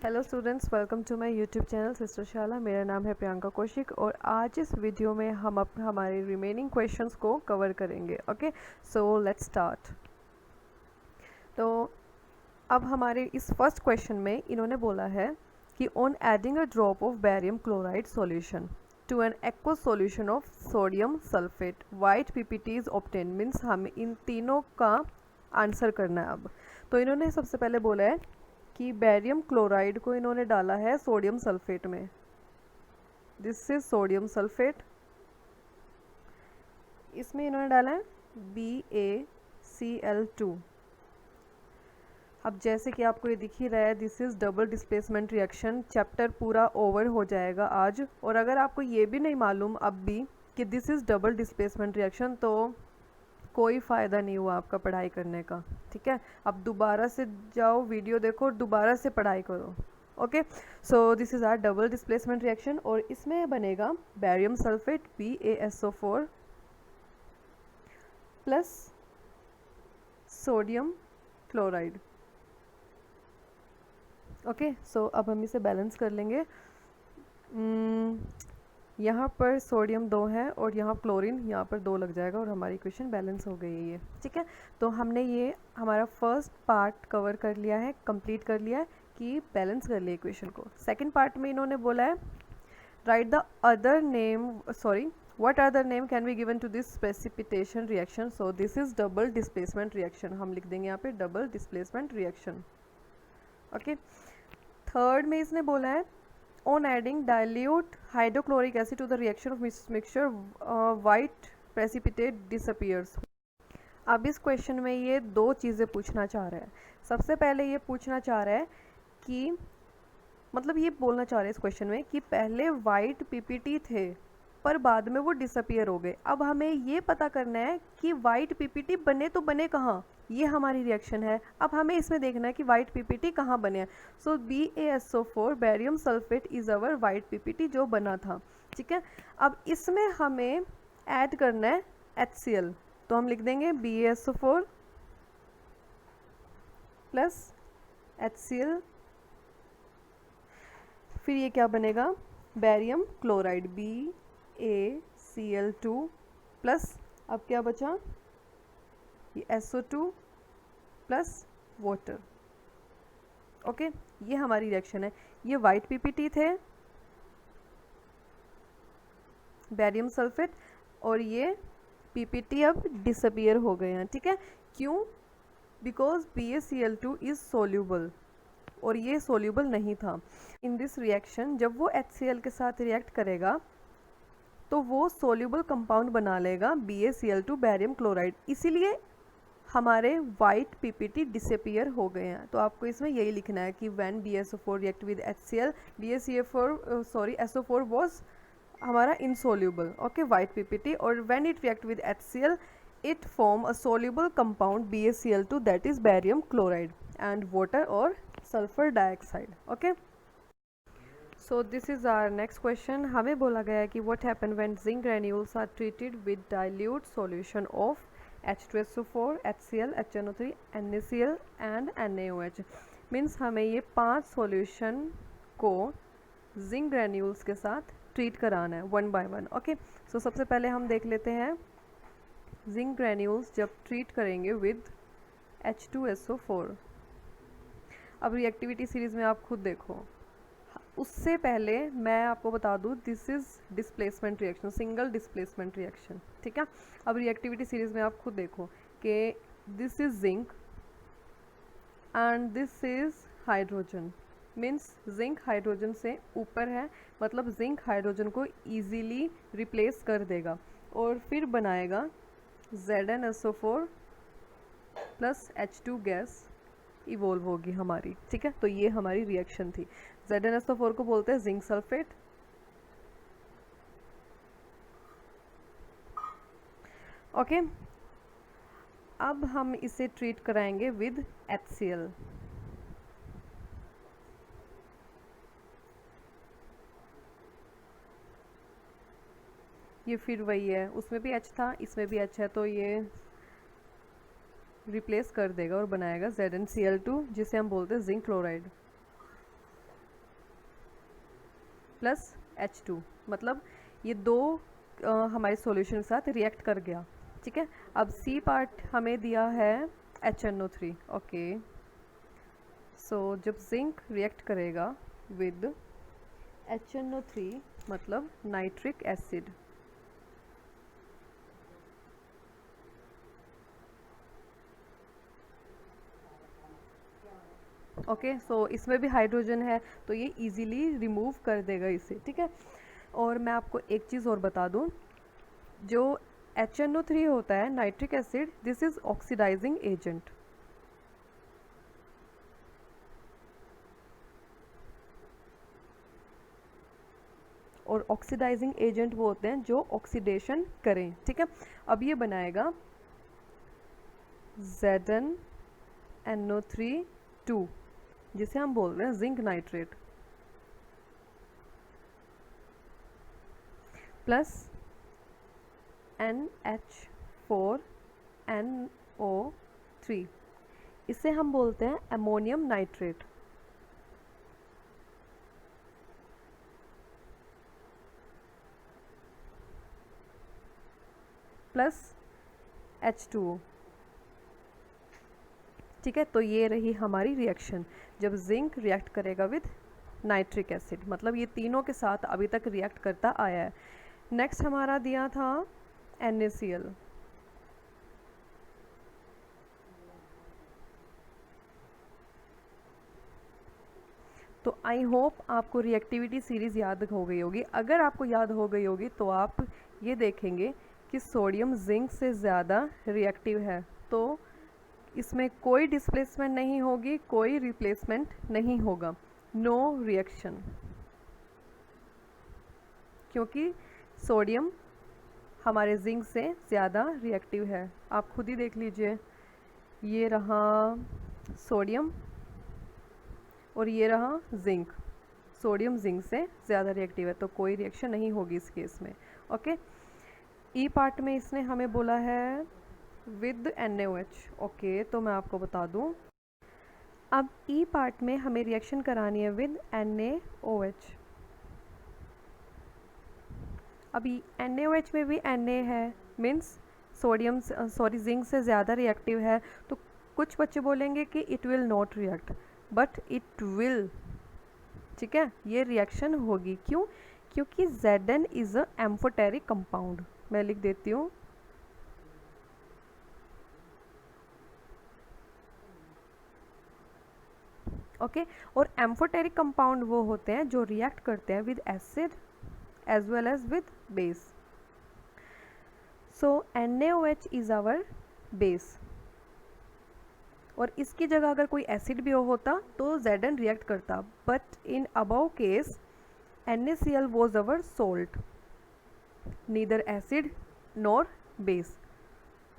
Hello students, welcome to my YouTube channel Sister Shala. मेरा नाम है प्रियंका कौशिक और आज इस वीडियो में हम हमारे रिमेनिंग क्वेश्चंस को कवर करेंगे। Okay, so let's start. तो अब हमारे इस फर्स्ट क्वेश्चन में इन्होंने बोला है कि on adding a drop of barium chloride solution to an aqueous solution of sodium sulphate white PPT is obtain. Means हमें इन तीनों का आंसर करना है। अब तो इन्होंने सबसे पहले बोला है कि बेरियम क्लोराइड को इन्होंने डाला है सोडियम सल्फेट में। This is sodium sulphate. इसमें इन्होंने डाला है BaCl2। अब जैसे कि आपको ये दिख ही रहा है, this is double displacement reaction. Chapter पूरा ओवर हो जाएगा आज। और अगर आपको ये भी नहीं मालूम अब भी कि this is double displacement reaction, तो कोई फ़ायदा नहीं हुआ आपका पढ़ाई करने का। ठीक है, अब दोबारा से जाओ, वीडियो देखो और दोबारा से पढ़ाई करो। Okay, so this is our double displacement reaction और इसमें बनेगा barium sulphate BaSO4 plus sodium chloride. Okay, so अब हम इसे बैलेंस कर लेंगे। यहाँ पर सोडियम 2 है और यहाँ क्लोरीन यहाँ पर 2 लग जाएगा और हमारी इक्वेशन बैलेंस हो गई है ये। ठीक है, तो हमने ये हमारा फर्स्ट पार्ट कवर कर लिया है, कंप्लीट कर लिया है कि बैलेंस कर लिया इक्वेशन को। सेकंड पार्ट में इन्होंने बोला है right the other name, sorry what other name can be given to this precipitation reaction? So this is double displacement reaction। हम लिख देंगे यहाँ पे double displacement reaction। Okay, third में इसने बोला है on adding dilute hydrochloric acid to the reaction of mixture white precipitate disappears। अब इस क्वेश्चन में ये दो चीज़ें पूछना चाह रहा है। सबसे पहले ये पूछना चाह रहा है कि मतलब ये बोलना चाह रहे हैं इस क्वेश्चन में कि पहले वाइट पीपीटी थे पर बाद में वो डिसअपियर हो गए। अब हमें ये पता करना है कि वाइट पीपीटी बने तो बने कहाँ, ये हमारी रिएक्शन है। अब हमें इसमें देखना है कि वाइट पीपीटी कहाँ बने हैं। सो BaSO4 barium sulphate is our white PPT जो बना था। ठीक है, अब इसमें हमें ऐड करना है HCl, तो हम लिख देंगे BaSO4 प्लस HCl। फिर ये क्या बनेगा, बेरियम क्लोराइड BaCl2 प्लस अब क्या बचा, ये SO2 प्लस वाटर। ओके, ये हमारी रिएक्शन है। ये वाइट पीपीटी थे, बेरियम सल्फेट, और ये पीपीटी अब डिसअपियर हो गए हैं। ठीक है, क्यों? बिकॉज BaCl2 इज सोल्यूबल और ये सोल्यूबल नहीं था। इन दिस रिएक्शन जब वो HCl के साथ रिएक्ट करेगा तो वो सोल्यूबल कंपाउंड बना लेगा BaCl2 बेरियम क्लोराइड, इसीलिए हमारे वाइट पीपीटी डिसअपियर हो गए हैं। तो आपको इसमें यही लिखना है कि when BaSO4 react with HCl SO4 was हमारा इनसोल्यूबल, ओके, वाइट पीपीटी, और when it react with HCl it form a soluble compound BaCl2 that is barium chloride and water or sulfur dioxide। okay, so this is our next question। हमें बोला गया है कि what happen when zinc granules are treated with dilute solution of H2SO4 HCl HNO3 NaCl and NaOH। Means हमें ये 5 solution को zinc granules के साथ ट्रीट कराना है वन बाय वन। ओके, सो सबसे पहले हम देख लेते हैं जिंक ग्रेन्यूल्स जब ट्रीट करेंगे विद H2SO4। अब रिएक्टिविटी सीरीज़ में आप खुद देखो, उससे पहले मैं आपको बता दूँ this is displacement reaction, single displacement reaction. ठीक है, अब रिएक्टिविटी सीरीज़ में आप खुद देखो कि this is zinc and this is hydrogen. Means zinc hydrogen से ऊपर है, मतलब जिंक हाइड्रोजन को ईजीली रिप्लेस कर देगा और फिर बनाएगा ZnSO4 plus H2 gas evolve होगी हमारी। ठीक है, तो ये हमारी रिएक्शन थी। ZnSO4 को बोलते हैं जिंक सल्फेट, ओके। अब हम इसे ट्रीट कराएंगे विद HCl। ये फिर वही है, उसमें भी H था, इसमें भी H है, तो ये रिप्लेस कर देगा और बनाएगा ZnCl2 जिसे हम बोलते हैं जिंक क्लोराइड। प्लस H2, मतलब ये दो हमारे सॉल्यूशन के साथ रिएक्ट कर गया। ठीक है, अब सी पार्ट हमें दिया है HNO3। ओके, सो जब जिंक रिएक्ट करेगा विद HNO3 मतलब नाइट्रिक एसिड, ओके, सो इसमें भी हाइड्रोजन है तो ये इजीली रिमूव कर देगा इसे। ठीक है, और मैं आपको एक चीज़ और बता दूं, जो HNO3 होता है nitric acid, this is oxidising agent. और ऑक्सीडाइजिंग एजेंट वो होते हैं जो ऑक्सीडेशन करें। ठीक है, अब ये बनाएगा ZnNO3 जिसे हम बोल रहे हैं जिंक नाइट्रेट, प्लस NH4NO3, इसे हम बोलते हैं अमोनियम नाइट्रेट। Plus H2O। ठीक है, तो ये रही हमारी रिएक्शन जब जिंक रिएक्ट करेगा विद नाइट्रिक एसिड, मतलब ये तीनों के साथ अभी तक रिएक्ट करता आया है। नेक्स्ट हमारा दिया था NaCl। तो आई होप आपको रिएक्टिविटी सीरीज़ याद हो गई होगी। अगर आपको याद हो गई होगी तो आप ये देखेंगे कि सोडियम जिंक से ज़्यादा रिएक्टिव है, तो इसमें कोई डिस्प्लेसमेंट नहीं होगी, कोई रिप्लेसमेंट नहीं होगा, नो रिएक्शन, क्योंकि सोडियम हमारे जिंक से ज़्यादा रिएक्टिव है। आप खुद ही देख लीजिए, ये रहा सोडियम और ये रहा जिंक, सोडियम जिंक से ज़्यादा रिएक्टिव है, तो कोई रिएक्शन नहीं होगी इस केस में। ओके, ई पार्ट में इसने हमें बोला है विद NaOH। ओके, तो मैं आपको बता दूं, अब ई पार्ट में हमें रिएक्शन करानी है विद NaOH। अभी NaOH में भी Na है, मीन्स सोडियम जिंक से ज़्यादा रिएक्टिव है, तो कुछ बच्चे बोलेंगे कि it will not react, but it will. ठीक है, ये रिएक्शन होगी। क्यों? क्योंकि Zn is a amphoteric compound. मैं लिख देती हूँ, ओके, और एम्फोटेरिक कंपाउंड वो होते हैं जो रिएक्ट करते हैं with acid as well as with base. So NaOH is our base, और इसकी जगह अगर कोई एसिड भी होता तो Zn रिएक्ट करता, but in above case NaCl was our salt, neither acid nor base,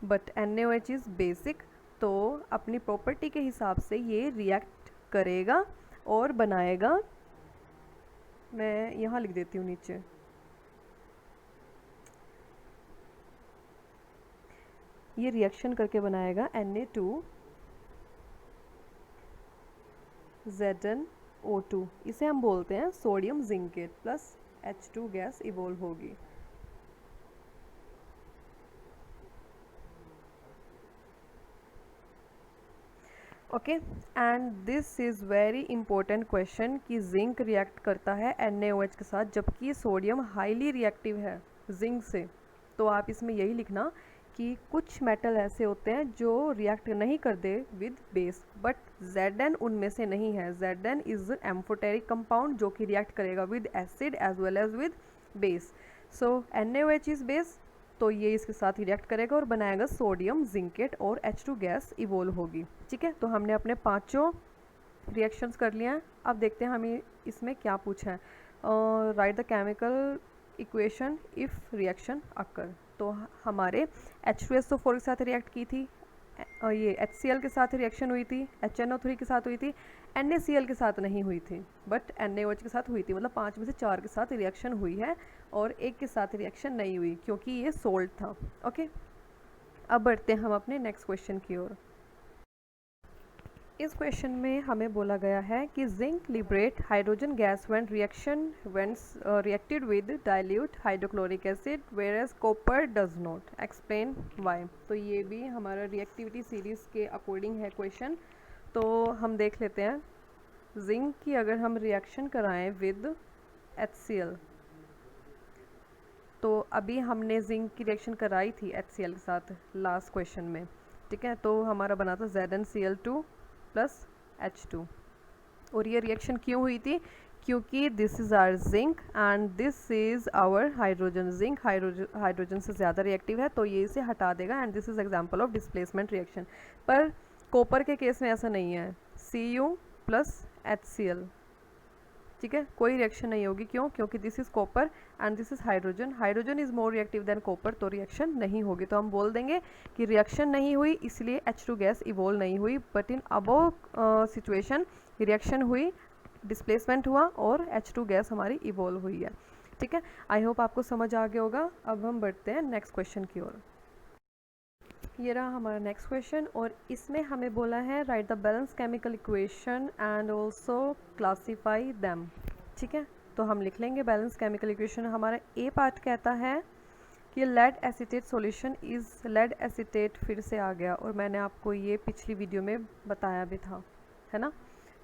but NaOH is basic, तो अपनी प्रॉपर्टी के हिसाब से ये रिएक्ट करेगा और बनाएगा, मैं यहाँ लिख देती हूँ नीचे, ये रिएक्शन करके बनाएगा Na2ZnO2, इसे हम बोलते हैं sodium zincate, plus H2 gas evolve होगी। Okay, and this is very important question कि जिंक रिएक्ट करता है NaOH के साथ, जबकि सोडियम हाईली रिएक्टिव है जिंक से। तो आप इसमें यही लिखना कि कुछ मेटल ऐसे होते हैं जो रिएक्ट नहीं करते विद बेस, बट Zn उनमें से नहीं है। Zn इज़ एम्फोटेरिक कंपाउंड जो कि रिएक्ट करेगा with acid as well as with base. So NaOH is base, तो ये इसके साथ रिएक्ट करेगा और बनाएगा सोडियम जिंकेट और H2 गैस इवोल्व होगी। ठीक है, तो हमने अपने पांचों रिएक्शंस कर लिए हैं। अब देखते हैं हमें इसमें क्या पूछा है। Right the chemical equation if reaction occur. तो हमारे H2SO4 के साथ रिएक्ट की थी, ये HCl के साथ रिएक्शन हुई थी, HNO3 के साथ हुई थी, NaCl के साथ नहीं हुई थी, बट NaOH के साथ हुई थी। मतलब 5 में से 4 के साथ रिएक्शन हुई है और एक के साथ रिएक्शन नहीं हुई क्योंकि ये सोल्ट था। ओके, अब बढ़ते हैं हम अपने नेक्स्ट क्वेश्चन की ओर। इस क्वेश्चन में हमें बोला गया है कि zinc liberate hydrogen gas when reacted with dilute hydrochloric acid whereas copper does not, explain why. तो ये भी हमारा रिएक्टिविटी सीरीज़ के अकॉर्डिंग है क्वेश्चन। तो हम देख लेते हैं, जिंक की अगर हम रिएक्शन कराएं विद HCl, तो अभी हमने जिंक की रिएक्शन कराई थी HCl के साथ लास्ट क्वेश्चन में, ठीक है। तो हमारा बना था ZnCl2 प्लस H2। और ये रिएक्शन क्यों हुई थी? क्योंकि this is our zinc and this is our hydrogen. Zinc hydrogen से ज़्यादा रिएक्टिव है, तो ये इसे हटा देगा and this is example of displacement reaction. पर कॉपर के केस में ऐसा नहीं है, Cu प्लस HCl, ठीक है, कोई रिएक्शन नहीं होगी। क्यों? क्योंकि this is copper and this is hydrogen. Hydrogen is more reactive than copper, तो रिएक्शन नहीं होगी। तो हम बोल देंगे कि रिएक्शन नहीं हुई, इसलिए H2 गैस इवोल्व नहीं हुई। But in above situation reaction हुई, डिस्प्लेसमेंट हुआ और H2 गैस हमारी इवोल्व हुई है, ठीक है। आई होप आपको समझ आ गया होगा। अब हम बढ़ते हैं नेक्स्ट क्वेश्चन की ओर। ये रहा हमारा नेक्स्ट क्वेश्चन और इसमें हमें बोला है right the balance chemical equation and also classify them, ठीक है। तो हम लिख लेंगे बैलेंस केमिकल इक्वेशन। हमारा ए पार्ट कहता है कि lead acetate solution is, lead acetate फिर से आ गया और मैंने आपको ये पिछली वीडियो में बताया भी था, है ना।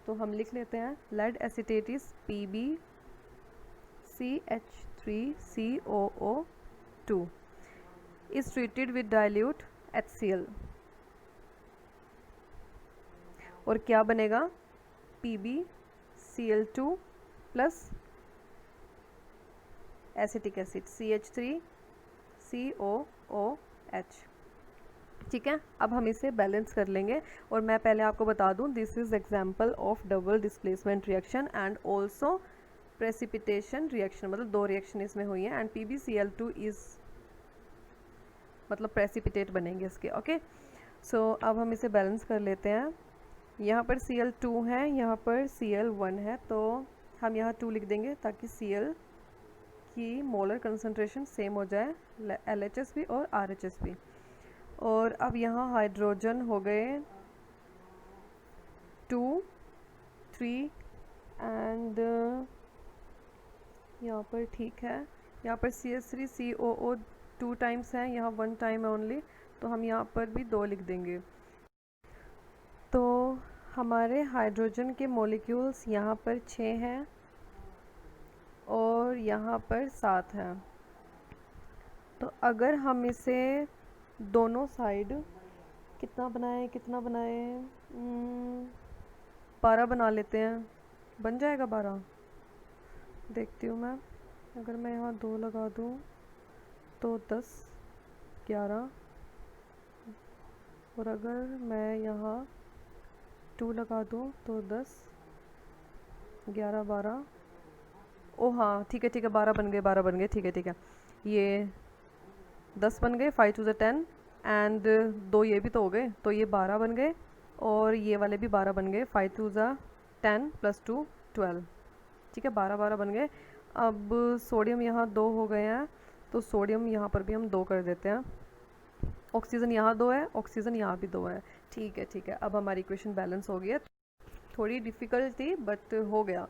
तो हम लिख लेते हैं lead acetate is PbCH3COO2 is treated with dilute HCl और क्या बनेगा? PbCl2 plus acetic acid CH3COOH, ठीक है। अब हम इसे बैलेंस कर लेंगे और मैं पहले आपको बता दूं, this is example of double displacement reaction and also precipitation reaction, मतलब दो रिएक्शन इसमें हुई है एंड PbCl2 इज़ मतलब प्रेसिपिटेट बनेंगे इसके, ओके। सो अब हम इसे बैलेंस कर लेते हैं। यहाँ पर Cl2 है, यहाँ पर Cl1 है, तो हम यहाँ 2 लिख देंगे ताकि Cl की मोलर कंसंट्रेशन सेम हो जाए, LHS भी और RHS भी। और अब यहाँ हाइड्रोजन हो गए 2, 3 एंड यहाँ पर ठीक है, यहाँ पर CH3COO 2 टाइम्स है, यहाँ 1 टाइम है ओनली, तो हम यहाँ पर भी 2 लिख देंगे। तो हमारे हाइड्रोजन के मॉलिक्यूल्स यहाँ पर 6 हैं और यहाँ पर 7 हैं। तो अगर हम इसे दोनों साइड कितना बनाए 12 बना लेते हैं, बन जाएगा 12। देखती हूँ मैं, अगर मैं यहाँ 2 लगा दूँ तो 10, 11 और अगर मैं यहाँ 2 लगा दूँ तो 10, 11, 12। ओ हाँ ठीक है 12 बन गए, 12 बन गए, ठीक है। ये 10 बन गए, 5 to the 10 एंड 2 ये भी तो हो गए, तो ये 12 बन गए और ये वाले भी 12 बन गए, 5 to the 10 + 2 12, ठीक है, 12 बन गए। अब सोडियम यहाँ 2 हो गए हैं, तो सोडियम यहाँ पर भी हम 2 कर देते हैं। ऑक्सीजन यहाँ 2 है, ऑक्सीजन यहाँ भी 2 है, ठीक है। अब हमारी इक्वेशन बैलेंस हो गई है। थोड़ी डिफ़िकल्ट थी बट हो गया।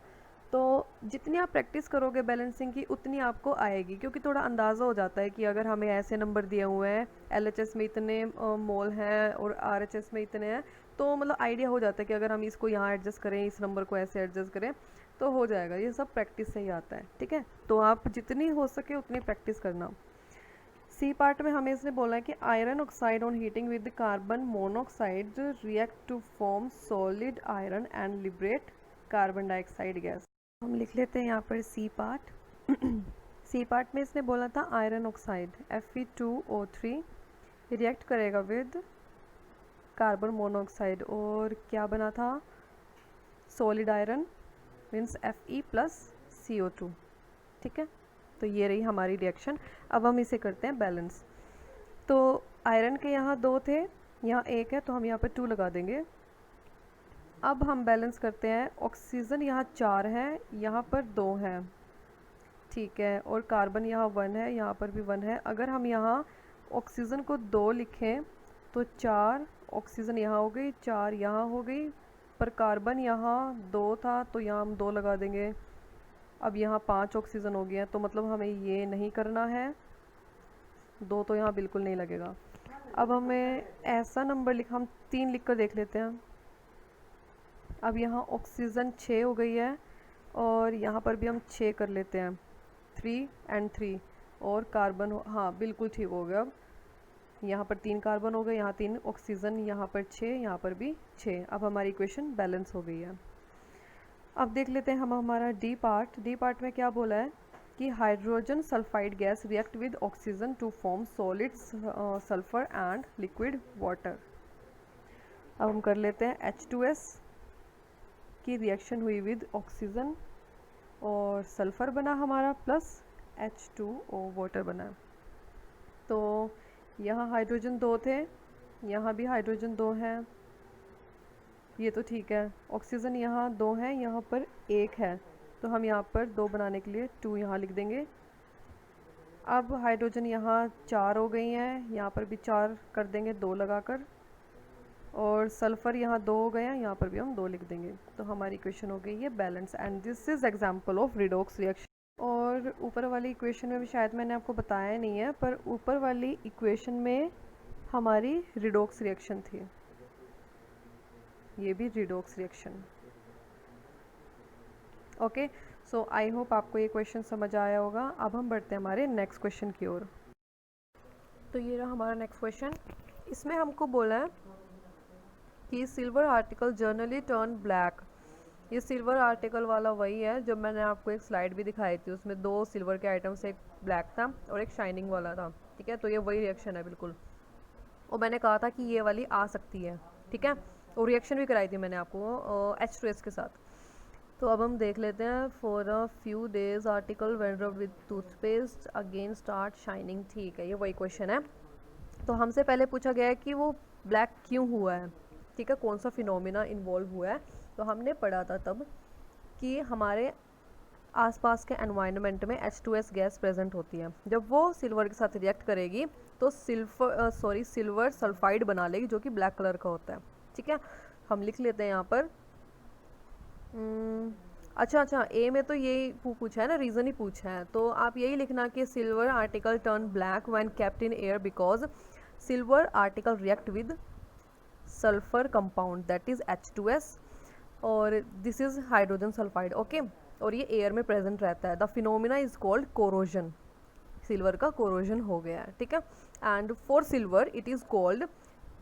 तो जितनी आप प्रैक्टिस करोगे बैलेंसिंग की उतनी आपको आएगी, क्योंकि थोड़ा अंदाज़ा हो जाता है कि अगर हमें ऐसे नंबर दिए हुए हैं, LHS में इतने मोल हैं और RHS में इतने हैं, तो मतलब आइडिया हो जाता है कि अगर हम इसको यहाँ एडजस्ट करें, इस नंबर को ऐसे एडजस्ट करें तो हो जाएगा। ये सब प्रैक्टिस से ही आता है, ठीक है। तो आप जितनी हो सके उतनी प्रैक्टिस करना। सी पार्ट में हमें इसने बोला है कि iron oxide on heating with carbon monoxide react to form solid iron and liberate carbon dioxide gas. हम लिख लेते हैं यहाँ पर सी पार्ट। सी पार्ट में इसने बोला था आयरन ऑक्साइड Fe2O3 रिएक्ट करेगा विद कार्बन मोनोऑक्साइड और क्या बना था? Solid iron means Fe plus CO2, ठीक है। तो ये रही हमारी रिएक्शन। अब हम इसे करते हैं बैलेंस। तो आयरन के यहाँ 2 थे, यहाँ 1 है, तो हम यहाँ पर 2 लगा देंगे। अब हम बैलेंस करते हैं। ऑक्सीजन यहाँ 4 है, यहाँ पर 2 है, ठीक है, और कार्बन यहाँ 1 है, यहाँ पर भी 1 है। अगर हम यहाँ ऑक्सीजन को 2 लिखें तो 4 ऑक्सीजन यहाँ हो गई, 4 यहाँ हो गई, पर कार्बन यहाँ 2 था तो यहाँ हम 2 लगा देंगे। अब यहाँ 5 ऑक्सीजन हो गया, तो मतलब हमें ये नहीं करना है, 2 तो यहाँ बिल्कुल नहीं लगेगा। अब हमें ऐसा नंबर हम 3 लिख कर देख लेते हैं। अब यहाँ ऑक्सीजन 6 हो गई है और यहाँ पर भी हम 6 कर लेते हैं, 3 and 3, और कार्बन हाँ बिल्कुल ठीक हो गया। अब यहाँ पर 3 कार्बन हो गए, यहाँ 3 ऑक्सीजन, यहाँ पर 6, यहाँ पर भी 6। अब हमारी इक्वेशन बैलेंस हो गई है। अब देख लेते हैं हम हमारा डी पार्ट में क्या बोला है कि hydrogen sulphide gas react with oxygen to form solids sulphur and liquid water. अब हम कर लेते हैं H2S की रिएक्शन हुई विद ऑक्सीजन और सल्फर बना हमारा प्लस H2O वाटर बना। तो यहाँ हाइड्रोजन 2 थे, यहाँ भी हाइड्रोजन 2 हैं, ये तो ठीक है। ऑक्सीजन यहाँ 2 है, यहाँ पर 1 है, तो हम यहाँ पर 2 बनाने के लिए 2 यहाँ लिख देंगे। अब हाइड्रोजन यहाँ 4 हो गई हैं, यहाँ पर भी 4 कर देंगे 2 लगाकर, और सल्फ़र यहाँ 2 हो गए हैं, यहाँ पर भी हम 2 लिख देंगे। तो हमारी इक्वेशन हो गई है balance, and this is example of redox reaction. और ऊपर वाली इक्वेशन में भी शायद मैंने आपको बताया नहीं है, पर ऊपर वाली इक्वेशन में हमारी रिडॉक्स रिएक्शन थी, ये भी redox reaction. Okay, so I hope आपको ये क्वेश्चन समझ आया होगा। अब हम बढ़ते हैं हमारे नेक्स्ट क्वेश्चन की ओर। तो ये रहा हमारा नेक्स्ट क्वेश्चन। इसमें हमको बोला है कि silver article generally turn black. ये सिल्वर आर्टिकल वाला वही है जब मैंने आपको एक स्लाइड भी दिखाई थी, उसमें 2 सिल्वर के आइटम्स, एक ब्लैक था और एक शाइनिंग वाला था, ठीक है। तो ये वही रिएक्शन है बिल्कुल, और मैंने कहा था कि ये वाली आ सकती है, ठीक है, और रिएक्शन भी कराई थी मैंने आपको H2S के साथ। तो अब हम देख लेते हैं। For a few days article when rubbed with toothpaste again start shining, ठीक है, ये वही क्वेश्चन है। तो हमसे पहले पूछा गया है कि वो ब्लैक क्यों हुआ है, ठीक है, कौन सा फिनोमिना इन्वॉल्व हुआ है। तो हमने पढ़ा था तब कि हमारे आसपास के एनवायरनमेंट में H2S गैस प्रेजेंट होती है, जब वो सिल्वर के साथ रिएक्ट करेगी तो सिल्वर सल्फाइड बना लेगी जो कि ब्लैक कलर का होता है, ठीक है। हम लिख लेते हैं यहाँ पर। अच्छा, ए में तो यही पूछा है ना, रीज़न ही पूछा है, तो आप यही लिखना कि silver article turn black when kept in air because silver article react with sulphur compound that is H2S और this is hydrogen sulphide, okay. और ये एयर में प्रेजेंट रहता है। The phenomena is called corrosion, silver का corrosion हो गया है, ठीक है। And for silver it is called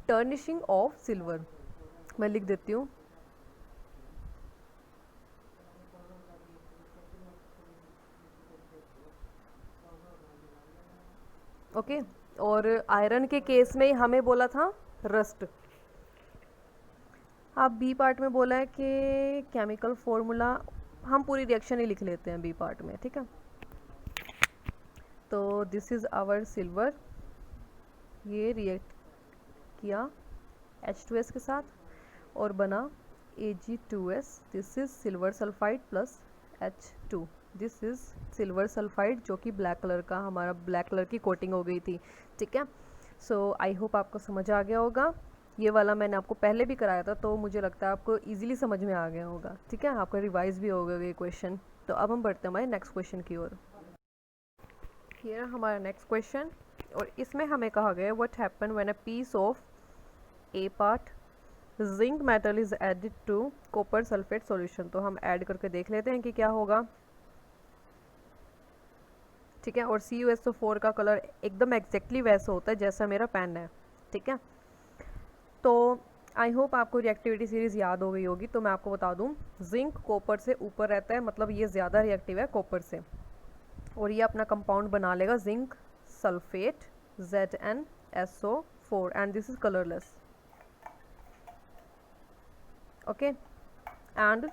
tarnishing of silver. मैं लिख देती हूँ, ओके। और आयरन के केस में हमें बोला था रस्ट। अब बी पार्ट में बोला है कि केमिकल फॉर्मूला, हम पूरी रिएक्शन ही लिख लेते हैं बी पार्ट में, ठीक है। तो दिस इज़ आवर सिल्वर, ये रिएक्ट किया H2S के साथ और बना Ag2S। This is silver sulphide plus H2, this is silver sulphide जो कि ब्लैक कलर का, हमारा ब्लैक कलर की कोटिंग हो गई थी, ठीक है। सो आई होप आपको समझ आ गया होगा। ये वाला मैंने आपको पहले भी कराया था, तो मुझे लगता है आपको इजीली समझ में आ गया होगा, ठीक है, आपका रिवाइज भी हो गया ये क्वेश्चन। तो अब हम बढ़ते हैं हमारे नेक्स्ट क्वेश्चन की ओर। ये रहा हमारा नेक्स्ट क्वेश्चन, और इसमें हमें कहा गया what happen when a piece of a part zinc metal is added to copper sulphate solution. तो हम ऐड करके देख लेते हैं कि क्या होगा, ठीक है। और CuSO4 का कलर एकदम एग्जैक्टली वैसा होता है जैसा मेरा पेन है, ठीक है। तो आई होप आपको रिएक्टिविटी सीरीज़ याद हो गई होगी। तो मैं आपको बता दूं, जिंक कॉपर से ऊपर रहता है, मतलब ये ज़्यादा रिएक्टिव है कॉपर से, और ये अपना कंपाउंड बना लेगा zinc sulphate ZnSO4 and this is colourless, okay, and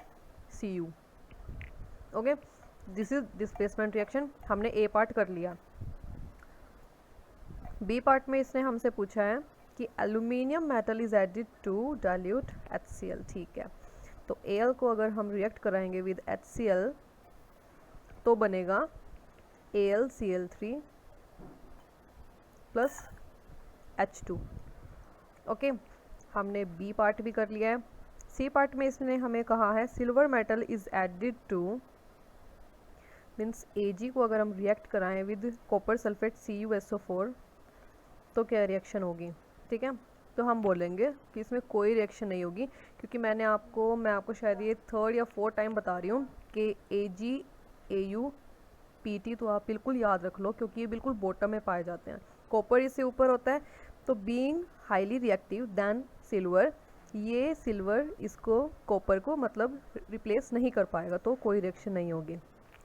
Cu, okay. This is displacement reaction, हमने ए पार्ट कर लिया। बी पार्ट में इसने हमसे पूछा है कि aluminium metal is added to dilute HCl, ठीक है। तो Al को अगर हम रिएक्ट कराएंगे विद HCl तो बनेगा AlCl3 प्लस H2, ओके। हमने बी पार्ट भी कर लिया है, सी पार्ट में इसने हमें कहा है silver metal is added to, means Ag को अगर हम रिएक्ट कराएं विद कॉपर सल्फेट CuSO4 तो क्या रिएक्शन होगी, ठीक है। तो हम बोलेंगे कि इसमें कोई रिएक्शन नहीं होगी, क्योंकि मैं आपको शायद ये 3rd या 4th टाइम बता रही हूँ कि AgAuPt तो आप बिल्कुल याद रख लो, क्योंकि ये बिल्कुल बॉटम में पाए जाते हैं, कॉपर इससे ऊपर होता है। तो being highly reactive than silver, ये सिल्वर इसको कॉपर को मतलब रिप्लेस नहीं कर पाएगा, तो कोई रिएक्शन नहीं होगी,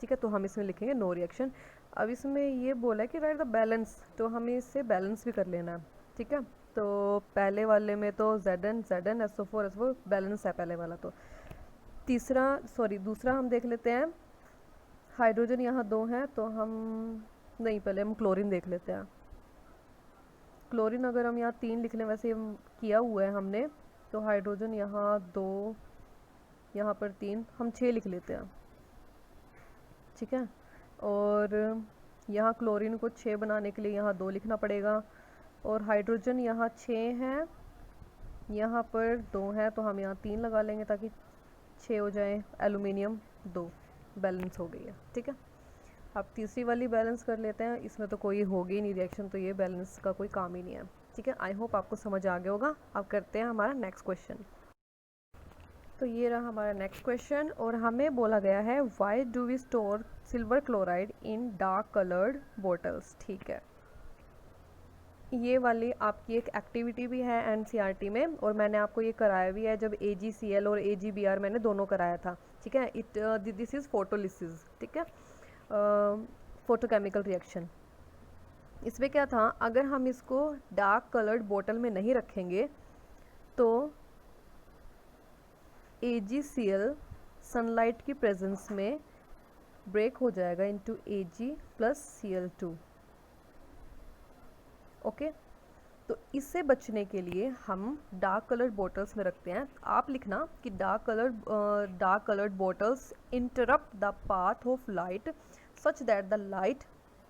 ठीक है। तो हम इसमें लिखेंगे नो रिएक्शन। अब इसमें ये बोला है कि राइट द बैलेंस, तो हमें इससे बैलेंस भी कर लेना है, ठीक है। तो पहले वाले में तो ZnSO4 बैलेंस है पहले वाला। तो दूसरा हम देख लेते हैं। हाइड्रोजन यहाँ 2 हैं, तो नहीं, पहले हम क्लोरीन देख लेते हैं। क्लोरीन अगर हम यहाँ 3 लिख लें, वैसे किया हुआ है हमने, तो हाइड्रोजन यहाँ 2, यहाँ पर 3, हम 6 लिख लेते हैं, ठीक है। और यहाँ क्लोरीन को 6 बनाने के लिए यहाँ 2 लिखना पड़ेगा, और हाइड्रोजन यहाँ 6 हैं, यहाँ पर 2 है, तो हम यहाँ 3 लगा लेंगे ताकि 6 हो जाए। एलुमिनियम 2, बैलेंस हो गई है, ठीक है। अब तीसरी वाली बैलेंस कर लेते हैं, इसमें तो कोई होगी नहीं रिएक्शन, तो ये बैलेंस का कोई काम ही नहीं है, ठीक है। आई होप आपको समझ आ गया होगा। अब करते हैं हमारा नेक्स्ट क्वेश्चन। तो ये रहा हमारा नेक्स्ट क्वेश्चन, और हमें बोला गया है why do we store silver chloride in dark coloured bottles, ठीक है। ये वाली आपकी एक एक्टिविटी भी है NCERT में, और मैंने आपको ये कराया भी है जब AgCl और AgBr मैंने दोनों कराया था, ठीक है। दिस इज़ फोटोलिसिस, ठीक है, फोटोकेमिकल रिएक्शन। इसमें क्या था, अगर हम इसको डार्क कलर्ड बोतल में नहीं रखेंगे तो AgCl सनलाइट की प्रेजेंस में ब्रेक हो जाएगा इनटू Ag+Cl2, ओके। तो इससे बचने के लिए हम डार्क कलर्ड बॉटल्स में रखते हैं। आप लिखना कि dark coloured bottles interrupt the path of light such that the light,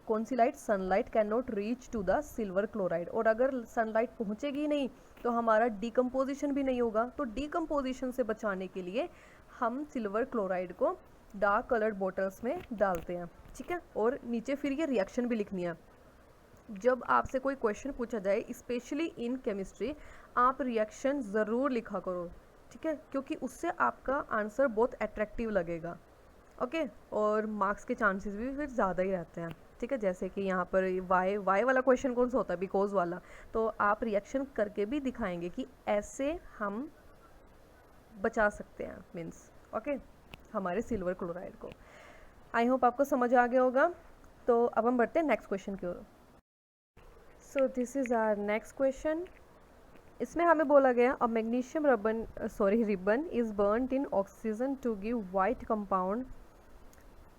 कौन सी light, sunlight, can not reach to the silver chloride. और अगर सनलाइट पहुंचेगी नहीं तो हमारा डिकम्पोजिशन भी नहीं होगा। तो डिकम्पोजिशन से बचाने के लिए हम सिल्वर क्लोराइड को डार्क कलर्ड बॉटल्स में डालते हैं, ठीक है। और नीचे फिर ये रिएक्शन भी लिखनी है। जब आपसे कोई क्वेश्चन पूछा जाए, स्पेशली इन केमिस्ट्री, आप रिएक्शन ज़रूर लिखा करो, ठीक है, क्योंकि उससे आपका आंसर बहुत अट्रैक्टिव लगेगा, ओके। और मार्क्स के चांसेस भी फिर ज़्यादा ही रहते हैं, ठीक है। जैसे कि यहाँ पर वाई वाला क्वेश्चन कौन सा होता है, बिकॉज वाला, तो आप रिएक्शन करके भी दिखाएंगे कि ऐसे हम बचा सकते हैं, मीन्स ओके, हमारे सिल्वर क्लोराइड को। आई होप आपको समझ आ गया होगा। तो अब हम बढ़ते हैं नेक्स्ट क्वेश्चन की ओर। So this is our next question. इसमें हमें बोला गया a magnesium ribbon is burned in oxygen to give white compound,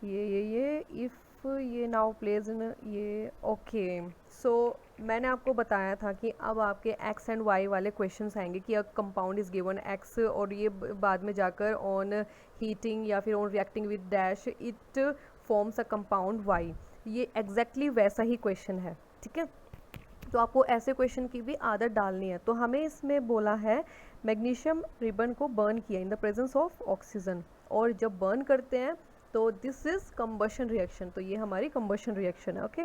ये इफ़ ये नाउ प्लेज इन ये, ओके। सो मैंने आपको बताया था कि अब आपके एक्स एंड वाई वाले क्वेश्चंस आएंगे कि a compound is given X, और ये बाद में जाकर ऑन हीटिंग या फिर on reacting with dash it forms a compound Y. ये एग्जैक्टली वैसा ही क्वेश्चन है, ठीक है। तो आपको ऐसे क्वेश्चन की भी आदत डालनी है। तो हमें इसमें बोला है मैग्नीशियम रिबन को बर्न किया in the presence of oxygen, और जब बर्न करते हैं तो दिस इज़ कंबशन रिएक्शन। तो ये हमारी कंबशन रिएक्शन है, ओके।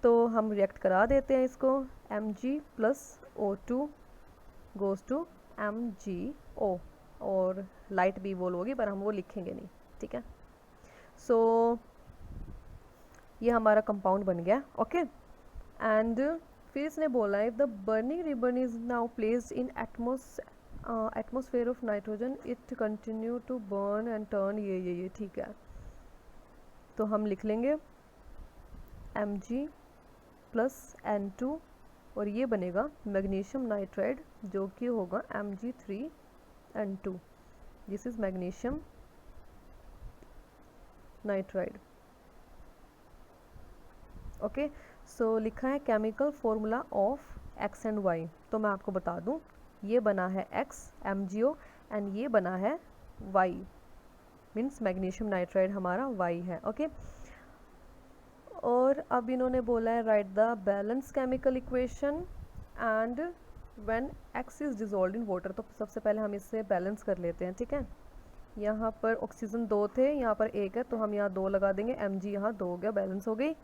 तो हम रिएक्ट करा देते हैं इसको, Mg+O2 गोज़ टू MgO, और लाइट भी बोल होगी पर हम वो लिखेंगे नहीं, ठीक है। सो ये हमारा कंपाउंड बन गया, ओके। एंड फिर इसने बोला if the burning ribbon is now placed in atmosphere of nitrogen it continue to burn and turn, ये ठीक है। तो हम लिख लेंगे Mg+N2, और ये बनेगा मैग्नीशियम नाइट्राइड जो कि होगा Mg3N2। This is magnesium nitride, okay. So लिखा है chemical formula of X and Y. तो मैं आपको बता दूं, ये बना है X MgO एंड ये बना है Y, मीन्स मैग्नीशियम नाइट्राइड हमारा Y है, ओके। और अब इन्होंने बोला है right the balance chemical equation and when x is dissolve in water, तो सबसे पहले हम इससे बैलेंस कर लेते हैं, ठीक है। यहाँ पर ऑक्सीजन 2 थे, यहाँ पर 1 है, तो हम यहाँ 2 लगा देंगे, mg यहाँ 2 हो गया, बैलेंस हो गई।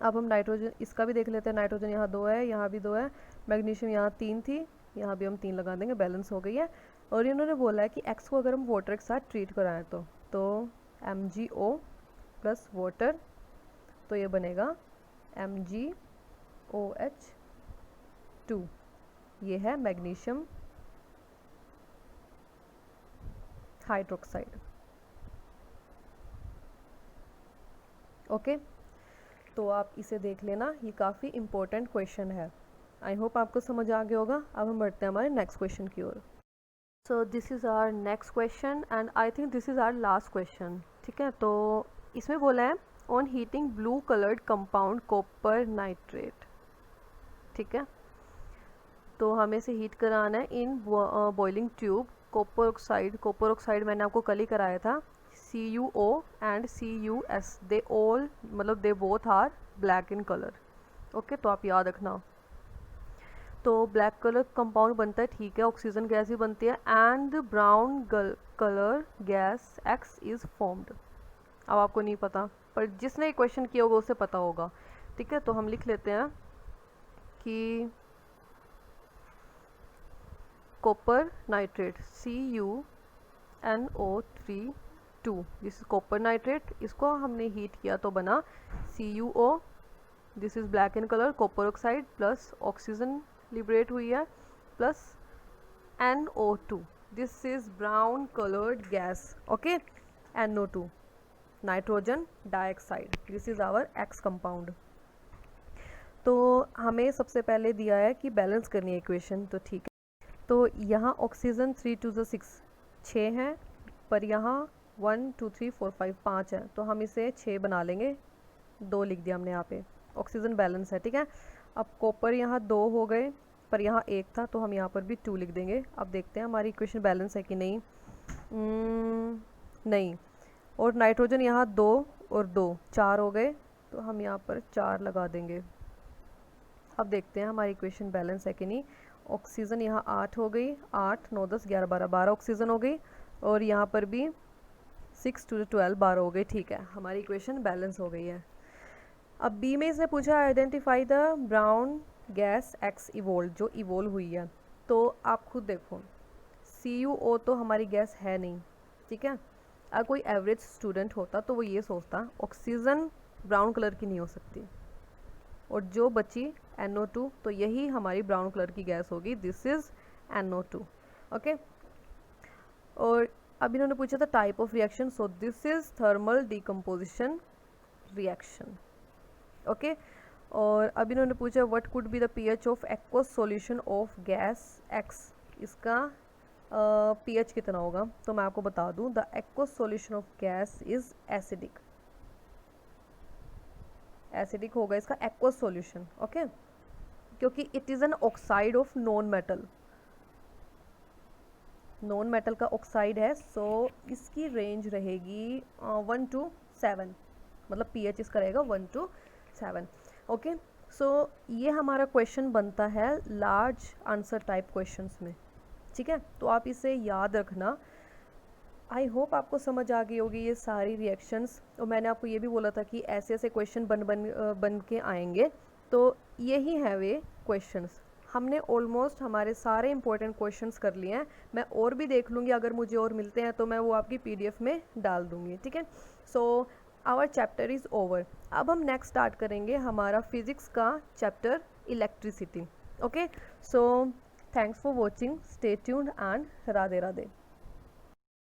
अब हम नाइट्रोजन इसका भी देख लेते हैं, नाइट्रोजन यहाँ 2 है, यहाँ भी 2 है, मैग्नीशियम यहाँ 3 थी, यहाँ भी हम 3 लगा देंगे, बैलेंस हो गई है। और इन्होंने बोला है कि एक्स को अगर हम वाटर के साथ ट्रीट कराएं तो MgO प्लस वाटर, तो ये बनेगा MgOH2, ये है मैग्नीशियम हाइड्रोक्साइड। ओके, तो आप इसे देख लेना, ये काफ़ी इम्पोर्टेंट क्वेश्चन है। आई होप आपको समझ आ गया होगा। अब हम बढ़ते हैं हमारे नेक्स्ट क्वेश्चन की ओर। So this is our next question and I think this is our last question, ठीक है। तो इसमें बोला है on heating blue coloured compound copper nitrate, ठीक है। तो हमें से हीट कराना है in boiling tube copper oxide मैंने आपको कल ही कराया था, CuO and CuS, they all मतलब they both are black in colour. Okay, तो आप याद रखना। तो ब्लैक कलर कंपाउंड बनता है, ठीक है, ऑक्सीजन गैस भी बनती है, and brown colour gas X is formed. अब आपको नहीं पता, पर जिसने क्वेश्चन किया होगा उसे पता होगा, ठीक है। तो हम लिख लेते हैं कि copper nitrate CuNO3 2, this is copper nitrate, इसको हमने हीट किया तो बना CuO, this is black in colour, copper oxide plus oxygen liberate हुई है, plus NO2, this is brown coloured gas, okay, NO2 nitrogen dioxide, this is our X compound. तो हमें सबसे पहले दिया है कि बैलेंस करनी है इक्वेशन, तो ठीक है। तो यहाँ ऑक्सीजन 3 2 6 6 हैं, पर यहाँ 1 2 3 4 5 5 है, तो हम इसे 6 बना लेंगे, 2 लिख दिया हमने यहाँ पे, ऑक्सीजन बैलेंस है, ठीक है। अब कॉपर यहाँ 2 हो गए, पर यहाँ 1 था, तो हम यहाँ पर भी 2 लिख देंगे। अब देखते हैं हमारी इक्वेशन बैलेंस है कि नहीं। नहीं, और नाइट्रोजन यहाँ 2 और 2 4 हो गए, तो हम यहाँ पर 4 लगा देंगे। अब देखते हैं हमारी इक्वेशन बैलेंस है कि नहीं। ऑक्सीजन यहाँ 8 हो गई, 8 9 10 11 12 12 ऑक्सीजन हो गई, और यहाँ पर भी 6 2 12 12 हो गई, ठीक है, हमारी इक्वेशन बैलेंस हो गई है। अब बी में इसने पूछा identify the brown gas X evolve, जो इवोल्व हुई है। तो आप खुद देखो, CuO तो हमारी गैस है नहीं, ठीक है। अगर कोई एवरेज स्टूडेंट होता तो वो ये सोचता ऑक्सीजन ब्राउन कलर की नहीं हो सकती, और जो बची NO2, तो यही हमारी ब्राउन कलर की गैस होगी, दिस इज NO2, ओके। और अब इन्होंने पूछा था type of reaction, so this is thermal decomposition reaction, okay. और अब इन्होंने पूछा what could be the pH of aqueous solution of gas X, इसका pH कितना होगा, तो मैं आपको बता दूं, the aqueous solution of gas is acidic, acidic होगा इसका एक्वस सॉल्यूशन, ओके, क्योंकि it is an oxide of non metal, non metal का ऑक्साइड है, सो इसकी रेंज रहेगी 1 to 7, मतलब pH इसका रहेगा 1 to 7, ओके। सो ये हमारा क्वेश्चन बनता है लार्ज आंसर टाइप क्वेश्चंस में, ठीक है। तो आप इसे याद रखना। आई होप आपको समझ आ गई होगी ये सारी रिएक्शंस, और मैंने आपको ये भी बोला था कि ऐसे ऐसे क्वेश्चन बन के आएंगे, तो यही है वे क्वेश्चंस। हमने ऑलमोस्ट हमारे सारे इंपॉर्टेंट क्वेश्चंस कर लिए हैं। मैं और भी देख लूँगी, अगर मुझे और मिलते हैं तो मैं वो आपकी PDF में डाल दूँगी, ठीक है। So our chapter is over. अब हम नेक्स्ट स्टार्ट करेंगे हमारा फिज़िक्स का chapter electricity, okay. So thanks for watching, stay tuned and Radhe Radhe.